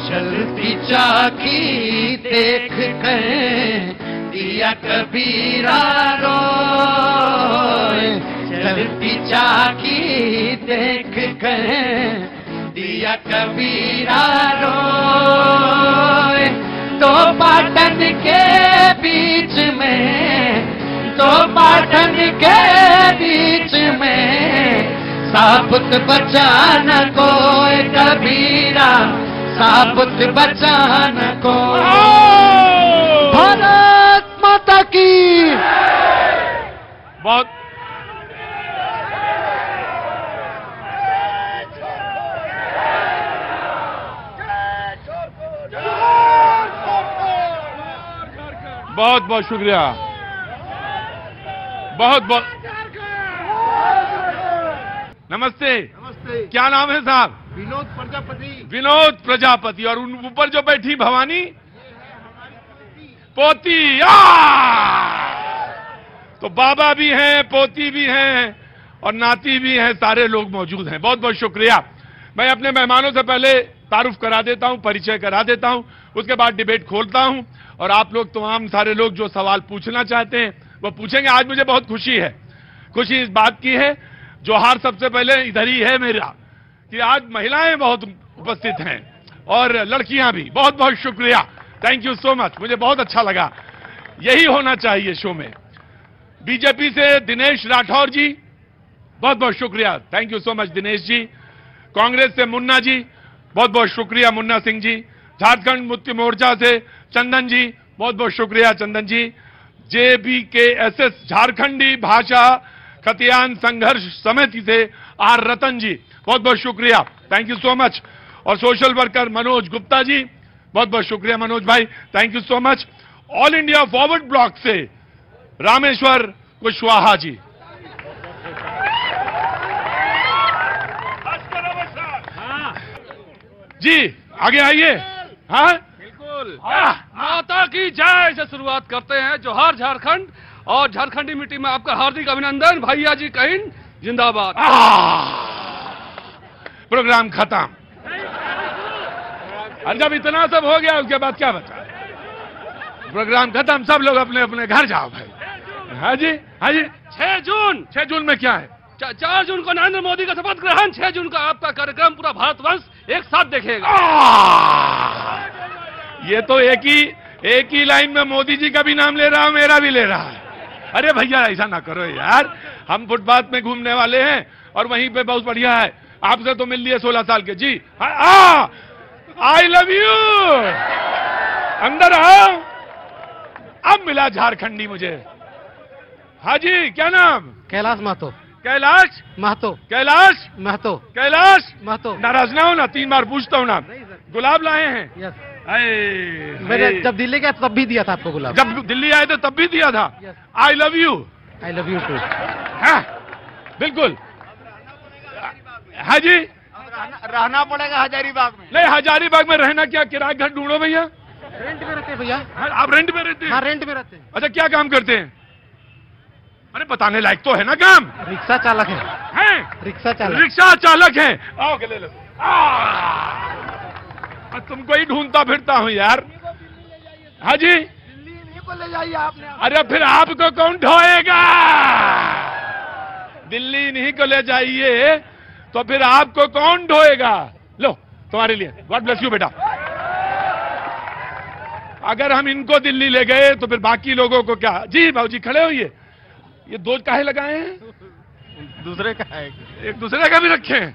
चलती चाकी देख कर दिया कबीरा रोए, चलती चाकी देख कर दिया कबीरा रोए। दो पाटन के बीच में, दो पाटन के बीच में साबुत बचाना कोई कबीरा, साबुत बचाना को। भारत माता की बहुत बहुत बहुत शुक्रिया, बहुत बहुत नमस्ते। नमस्ते। क्या नाम है साहब? विनोद प्रजापति। विनोद प्रजापति। और उन ऊपर जो बैठी भवानी पोती। तो बाबा भी हैं, पोती भी हैं और नाती भी हैं, सारे लोग मौजूद हैं। बहुत बहुत शुक्रिया। मैं अपने मेहमानों से पहले तारुफ करा देता हूं, परिचय करा देता हूं, उसके बाद डिबेट खोलता हूं और आप लोग तमाम सारे लोग जो सवाल पूछना चाहते हैं वो पूछेंगे। आज मुझे बहुत खुशी है। खुशी इस बात की है, जोहार सबसे पहले इधर ही है मेरा, कि आज महिलाएं बहुत उपस्थित हैं और लड़कियां भी। बहुत बहुत शुक्रिया, थैंक यू सो मच, मुझे बहुत अच्छा लगा। यही होना चाहिए शो में। बीजेपी से दिनेश राठौर जी, बहुत बहुत शुक्रिया, thank you so much Dinesh ji. Congress से मुन्ना जी, बहुत बहुत शुक्रिया मुन्ना सिंह जी। झारखंड मुक्ति मोर्चा से चंदन जी, बहुत बहुत शुक्रिया चंदन जी। JBKSS झारखंडी भाषा खतियान संघर्ष समिति से आर रतन जी, बहुत बहुत शुक्रिया, थैंक यू सो मच। और सोशल वर्कर मनोज गुप्ता जी, बहुत बहुत शुक्रिया मनोज भाई, thank you so much. All India forward block से रामेश्वर कुशवाहा जी। जी आगे आइए। हाँ बिल्कुल, माता की जय से शुरुआत करते हैं। जोहार झारखंड और झारखंडी मिट्टी में आपका हार्दिक अभिनंदन। भैया जी कहीं जिंदाबाद। प्रोग्राम खत्म। और जब इतना सब हो गया उसके बाद क्या बचा? प्रोग्राम खत्म, सब लोग अपने अपने घर जाओ भाई। हाँ जी, हाँ जी। 6 जून में क्या है? 4 जून को नरेंद्र मोदी का शपथ ग्रहण, 6 जून का आपका कार्यक्रम पूरा भारतवर्ष एक साथ देखेगा। ये तो एक ही लाइन में मोदी जी का भी नाम ले रहा है, मेरा भी ले रहा है। अरे भैया ऐसा ना करो यार, हम फुटपाथ में घूमने वाले हैं और वहीं पे बहुत बढ़िया है। आपसे तो मिल लिए 16 साल के जी। आई लव यू। अंदर आओ। अब मिला झारखंडी मुझे। हाँ जी, क्या नाम? कैलाश महतो। कैलाश महतो। कैलाश महतो। कैलाश महतो। नाराज ना हो ना, 3 बार पूछता हूँ ना। गुलाब लाए हैं? यस। मैंने जब दिल्ली गया तब भी दिया था आपको गुलाब। जब दिल्ली आए थे तब भी दिया था। I love you. I love you too. हाँ बिल्कुल। हाँ जी, रहना पड़ेगा हजारीबाग में। नहीं हजारीबाग में रहना क्या, किराए घर ढूंढो भैया। रेंट में रहते हैं भैया। आप रेंट में रहते हैं? हाँ रेंट में रहते हैं। अच्छा, क्या काम करते हैं? अरे बताने लायक तो है ना काम। रिक्शा चालक है। हैं? रिक्शा चालक। रिक्शा चालक है। आओ ले लो। तुमको ही ढूंढता फिरता हूँ यार। हाँ जी, दिल्ली को ले जाइए आपने। अरे फिर आपको कौन ढोएगा? दिल्ली इन्हीं को ले जाइए तो फिर आपको कौन ढोएगा? लो तुम्हारे लिए, गॉड ब्लेस यू बेटा। अगर हम इनको दिल्ली ले गए तो फिर बाकी लोगों को क्या? जी भाऊजी खड़े होइए। ये 2 काहे लगाए हैं? दूसरे का है। एक दूसरे का भी रखे हैं।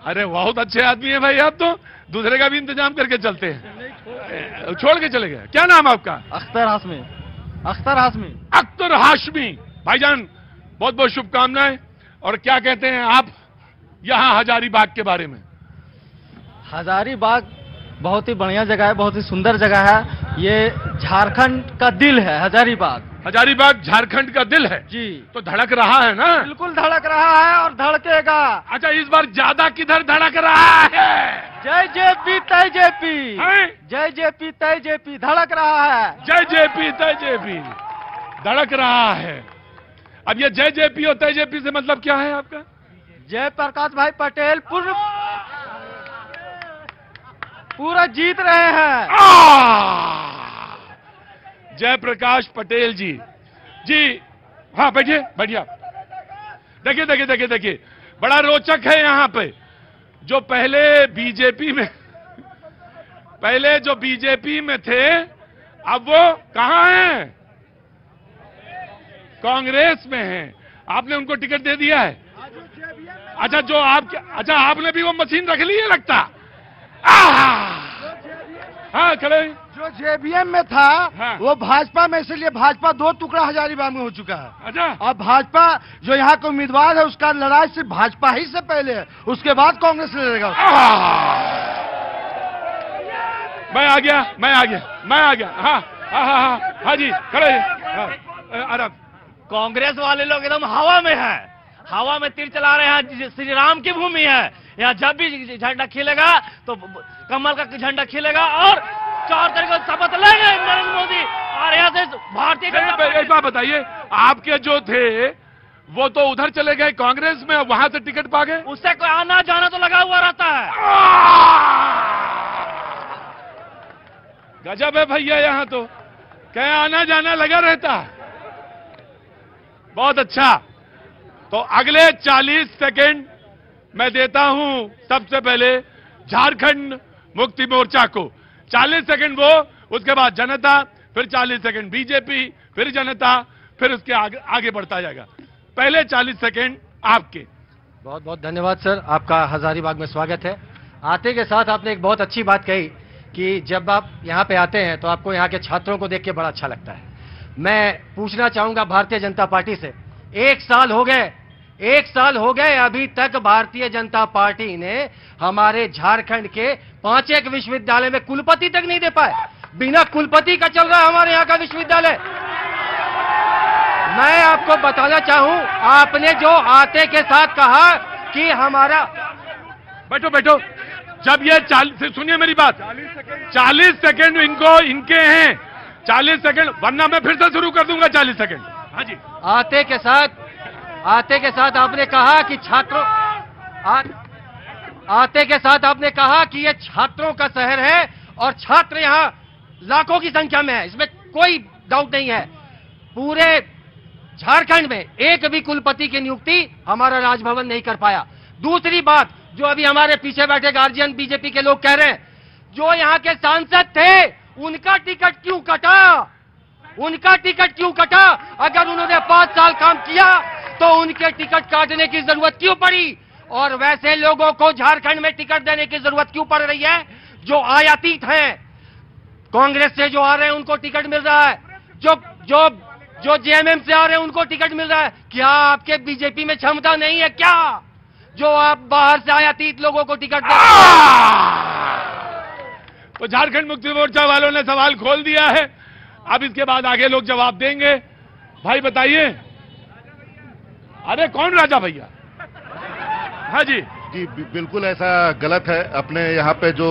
अरे बहुत अच्छे आदमी है भाई आप तो, दूसरे का भी इंतजाम करके चलते हैं। छोड़ के चले गए। क्या नाम आपका? अख्तर हाशमी। अख्तर हाशमी। अख्तर हाशमी। भाईजान बहुत बहुत शुभकामनाएं। और क्या कहते हैं आप यहाँ हजारीबाग के बारे में? हजारीबाग बहुत ही बढ़िया जगह है, बहुत ही सुंदर जगह है। ये झारखंड का दिल है हजारीबाग। हजारीबाग झारखंड का दिल है जी। तो धड़क रहा है ना? बिल्कुल धड़क रहा है और धड़केगा। अच्छा, इस बार ज्यादा किधर धड़क रहा है? जय जेपी तय जेपी। हैं? जय जेपी तय जेपी धड़क रहा है। जय जेपी तय जेपी धड़क रहा है। अब ये जय जेपी और तय जेपी से मतलब क्या है आपका? जय प्रकाश भाई पटेल पूर्व पूरा जीत रहे हैं। जयप्रकाश पटेल जी, जी हाँ बैठिए बैठिए। देखिए देखिए देखिए देखिए, बड़ा रोचक है यहाँ पे। जो पहले जो बीजेपी में थे, अब वो कहां हैं? कांग्रेस में हैं। आपने उनको टिकट दे दिया है? अच्छा, जो अच्छा आपने भी वो मशीन रख ली है लगता। हाँ खड़े। जो जेबीएम में था हाँ। वो भाजपा में, इसलिए भाजपा 2 टुकड़ा हजारीबाग में हो चुका है। अच्छा, अब भाजपा जो यहाँ का उम्मीदवार है उसका लड़ाई सिर्फ भाजपा ही से पहले है, उसके बाद कांग्रेस लड़ेगा। मैं आ गया। हाँ हाँ हाँ हाँ हाँ जी खड़े। अरे कांग्रेस वाले लोग एकदम हवा में है, हवा में तीर चला रहे हैं। श्री राम की भूमि है यहाँ, जब भी झंडा खिलेगा तो कमल का झंडा खिलेगा और 4 तारीख को शपथ लेंगे नरेंद्र मोदी। और यहाँ से भारतीय एक बात बताइए, आपके जो थे वो तो उधर चले गए कांग्रेस में, वहां से टिकट पा गए। उससे कोई आना जाना तो लगा हुआ रहता है। गजब है भैया, यहाँ तो क्या आना जाना लगा रहता है। बहुत अच्छा। तो अगले 40 सेकंड मैं देता हूं सबसे पहले झारखंड मुक्ति मोर्चा को। 40 सेकंड वो, उसके बाद जनता, फिर 40 सेकंड बीजेपी, फिर जनता, फिर उसके आगे बढ़ता जाएगा। पहले 40 सेकंड आपके। बहुत बहुत धन्यवाद सर, आपका हजारीबाग में स्वागत है। आते के साथ आपने एक बहुत अच्छी बात कही कि जब आप यहाँ पे आते हैं तो आपको यहाँ के छात्रों को देख के बड़ा अच्छा लगता है। मैं पूछना चाहूंगा भारतीय जनता पार्टी से, 1 साल हो गए अभी तक भारतीय जनता पार्टी ने हमारे झारखंड के 5 विश्वविद्यालय में कुलपति तक नहीं दे पाए। बिना कुलपति का चल रहा है हमारे यहाँ का विश्वविद्यालय। मैं आपको बताना चाहूं, आपने जो आते के साथ कहा कि हमारा, बैठो, जब ये सुनिए मेरी बात, 40 सेकंड इनके हैं, 40 सेकंड, वरना मैं फिर से शुरू कर दूंगा 40 सेकंड। हाँ जी। आते के साथ आपने कहा कि आते के साथ आपने कहा कि ये छात्रों का शहर है और छात्र यहाँ लाखों की संख्या में है, इसमें कोई डाउट नहीं है। पूरे झारखंड में एक भी कुलपति की नियुक्ति हमारा राजभवन नहीं कर पाया। दूसरी बात, जो अभी हमारे पीछे बैठे गार्जियन बीजेपी के लोग कह रहे हैं, जो यहाँ के सांसद थे उनका टिकट क्यों कटा? अगर उन्होंने 5 साल काम किया तो उनके टिकट काटने की जरूरत क्यों पड़ी? और वैसे लोगों को झारखंड में टिकट देने की जरूरत क्यों पड़ रही है जो आयातित हैं? कांग्रेस से जो आ रहे हैं उनको टिकट मिल रहा है, जो जेएमएम से आ रहे हैं उनको टिकट मिल रहा है। क्या आपके बीजेपी में क्षमता नहीं है क्या, जो आप बाहर से आयातित लोगों को टिकट दे? तो झारखंड मुक्ति मोर्चा वालों ने सवाल खोल दिया है, अब इसके बाद आगे लोग जवाब देंगे। भाई बताइए। अरे कौन राजा भैया? हाँ जी बिल्कुल ऐसा गलत है। अपने यहाँ पे जो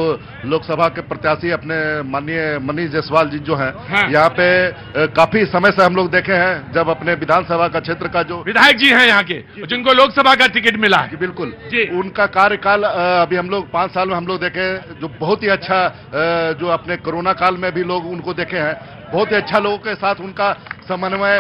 लोकसभा के प्रत्याशी अपने माननीय मनीष जायसवाल जी जो हैं, हाँ। यहाँ पे काफी समय से हम लोग देखे हैं, जब अपने विधानसभा का क्षेत्र का जो विधायक जी हैं यहाँ के, जिनको लोकसभा का टिकट मिला है, बिल्कुल जी। उनका कार्यकाल अभी हम लोग 5 साल में हम लोग देखे, जो बहुत ही अच्छा, जो अपने कोरोना काल में भी लोग उनको देखे हैं, बहुत ही अच्छा लोगों के साथ उनका समन्वय,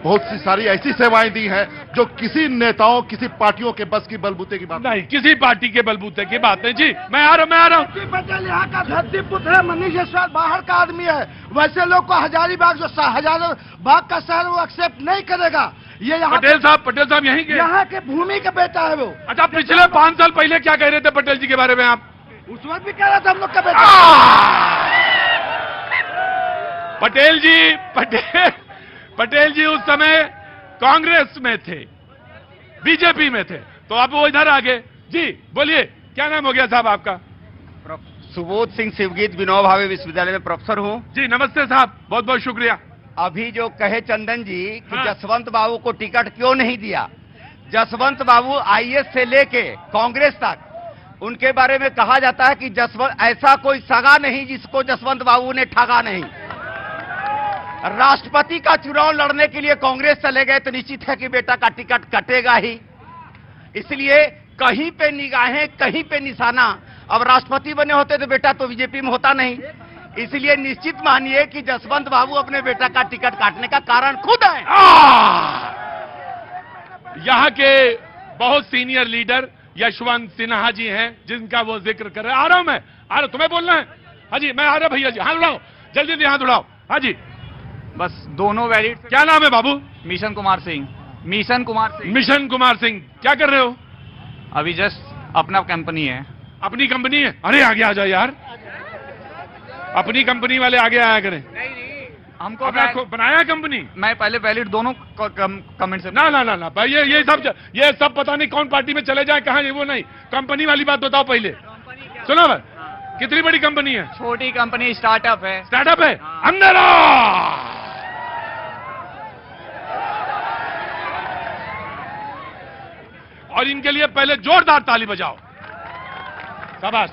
बहुत सी सारी ऐसी सेवाएं दी हैं जो किसी नेताओं, किसी पार्टियों के बस की बलबूते की बात नहीं, किसी पार्टी के बलबूते की बात नहीं जी। मैं आ रहा हूँ। पटेल यहाँ का धरती पुत्र है, मनीष जायसवाल बाहर का आदमी है। वैसे लोग को हजारीबाग जो हजारीबाग का शहर वो एक्सेप्ट नहीं करेगा। ये यहाँ पटेल साहब यहीं के, यहाँ के भूमि का बेटा है वो। अच्छा, पिछले 5 साल पहले क्या कह रहे थे पटेल जी के बारे में आप? उस वक्त भी कह रहा था हम लोग का बेटा। पटेल जी उस समय कांग्रेस में थे, बीजेपी में थे, तो अब वो इधर आ गए। जी बोलिए, क्या नाम हो गया साहब आपका? सुबोध सिंह शिवगीत विनोबा भावे विश्वविद्यालय में प्रोफेसर हूँ। जी नमस्ते साहब, बहुत बहुत शुक्रिया। अभी जो कहे चंदन जी कि हाँ। जसवंत बाबू को टिकट क्यों नहीं दिया, जसवंत बाबू आईएएस से लेके कांग्रेस तक उनके बारे में कहा जाता है कि जसवंत ऐसा कोई सगा नहीं जिसको जसवंत बाबू ने ठगा नहीं। राष्ट्रपति का चुनाव लड़ने के लिए कांग्रेस चले गए तो निश्चित है कि बेटा का टिकट कटेगा ही। इसलिए कहीं पे निगाहें, कहीं पे निशाना अब राष्ट्रपति बने होते तो बेटा तो बीजेपी में होता नहीं। इसलिए निश्चित मानिए कि जसवंत बाबू अपने बेटा का टिकट काटने का कारण खुद है। यहाँ के बहुत सीनियर लीडर यशवंत सिन्हा जी हैं, जिनका वो जिक्र कर रहे हैं। आ रहा हूं मैं, आ रहा, तुम्हें बोलना है? हाँ जी, मैं आ रहा भैया जी, हाथ उड़ाओ जल्दी जल्दी, हाथ उड़ाओ। हाँ जी, बस दोनों वैलिड। क्या नाम है बाबू? मिशन कुमार सिंह। मिशन कुमार सिंह। मिशन कुमार सिंह, क्या कर रहे हो? अभी जस्ट अपना कंपनी है। अपनी कंपनी है? अरे आगे आ जाओ यार, अपनी कंपनी वाले आगे आया करें। हमको आपने बनाया कंपनी? मैं पहले वैलिड दोनों कमेंट से ना ना ना ना भाई, ये सब पता नहीं कौन पार्टी में चले जाए कहाँ, ये वो नहीं, कंपनी वाली बात बताओ पहले। सुनो भाई, कितनी बड़ी कंपनी है? छोटी कंपनी, स्टार्टअप है। स्टार्टअप है? अंदर आओ। और इनके लिए पहले जोरदार ताली बजाओ, शाबाश।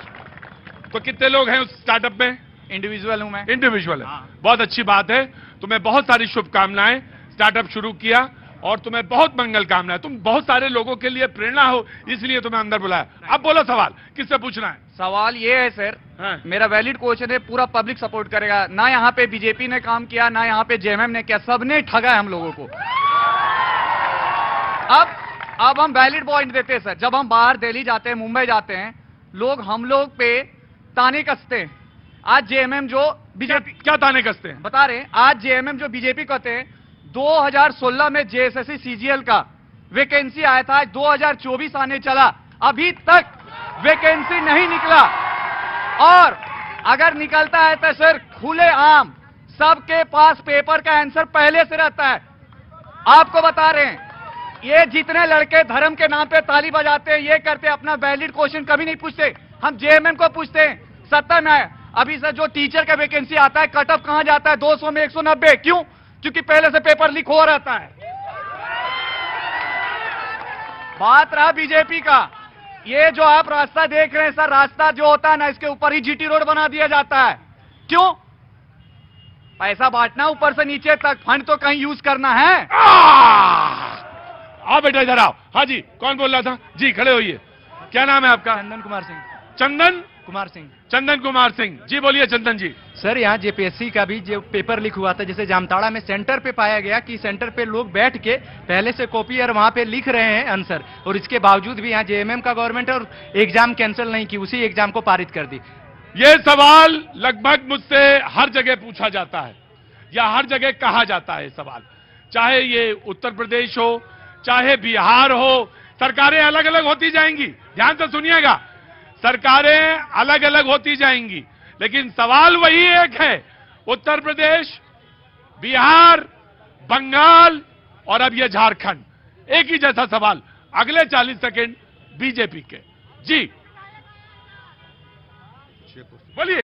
तो कितने लोग हैं उस स्टार्टअप में? इंडिविजुअल हूं मैं। इंडिविजुअल है, बहुत अच्छी बात है। तुम्हें बहुत सारी शुभकामनाएं, स्टार्टअप शुरू किया और तुम्हें बहुत मंगल कामनाएं। तुम बहुत सारे लोगों के लिए प्रेरणा हो, इसलिए तुम्हें अंदर बुलाया। अब बोलो सवाल, किससे पूछना है? सवाल ये है सर, हाँ। मेरा वैलिड क्वेश्चन है, पूरा पब्लिक सपोर्ट करेगा ना? यहाँ पे बीजेपी ने काम किया ना यहाँ पे जेएमएम ने किया, सबने ठगा है हम लोगों को। अब हम वैलिड पॉइंट देते हैं सर। जब हम बाहर दिल्ली जाते हैं, मुंबई जाते हैं, लोग हम लोग पे ताने कसते हैं। आज जेएमएम जो बीजेपी, क्या ताने कसते हैं? बता रहे हैं, आज जेएमएम जो बीजेपी कहते हैं, 2016 में जेएसएससी सीजीएल का वैकेंसी आया था, 2024 आने चला, अभी तक वैकेंसी नहीं निकला। और अगर निकलता है तो सर खुले आम सबके पास पेपर का आंसर पहले से रहता है। आपको बता रहे हैं, ये जितने लड़के धर्म के नाम पे ताली बजाते हैं, ये करते, अपना वैलिड क्वेश्चन कभी नहीं पूछते। हम जेएमएम को पूछते हैं, सत्ता में आए अभी सर जो टीचर का वैकेंसी आता है, कट ऑफ कहां जाता है? 200 में 190। क्यों? क्योंकि पहले से पेपर लीक हो रहता है। बात रहा बीजेपी का, ये जो आप रास्ता देख रहे हैं सर, रास्ता जो होता है ना, इसके ऊपर ही जीटी रोड बना दिया जाता है। क्यों? पैसा बांटना ऊपर से नीचे तक, फंड तो कहीं यूज करना है। आओ बेटा इधर आओ। हाँ जी, कौन बोल रहा था? जी खड़े होइए, क्या नाम है आपका? चंदन कुमार सिंह। चंदन कुमार सिंह। चंदन कुमार सिंह जी, बोलिए चंदन जी। सर यहाँ जेपीएससी का भी जो पेपर लीक हुआ था, जैसे जामताड़ा में सेंटर पे पाया गया कि सेंटर पे लोग बैठ के पहले से कॉपी और वहां पे लिख रहे हैं आंसर, और इसके बावजूद भी यहाँ जेएमएम का गवर्नमेंट और एग्जाम कैंसिल नहीं की, उसी एग्जाम को पारित कर दी। ये सवाल लगभग मुझसे हर जगह पूछा जाता है या हर जगह कहा जाता है सवाल, चाहे ये उत्तर प्रदेश हो चाहे बिहार हो। सरकारें अलग अलग होती जाएंगी, ध्यान से सुनिएगा, सरकारें अलग अलग होती जाएंगी, लेकिन सवाल वही एक है। उत्तर प्रदेश, बिहार, बंगाल और अब यह झारखंड, एक ही जैसा सवाल। अगले 40 सेकंड बीजेपी के। जी बोलिए।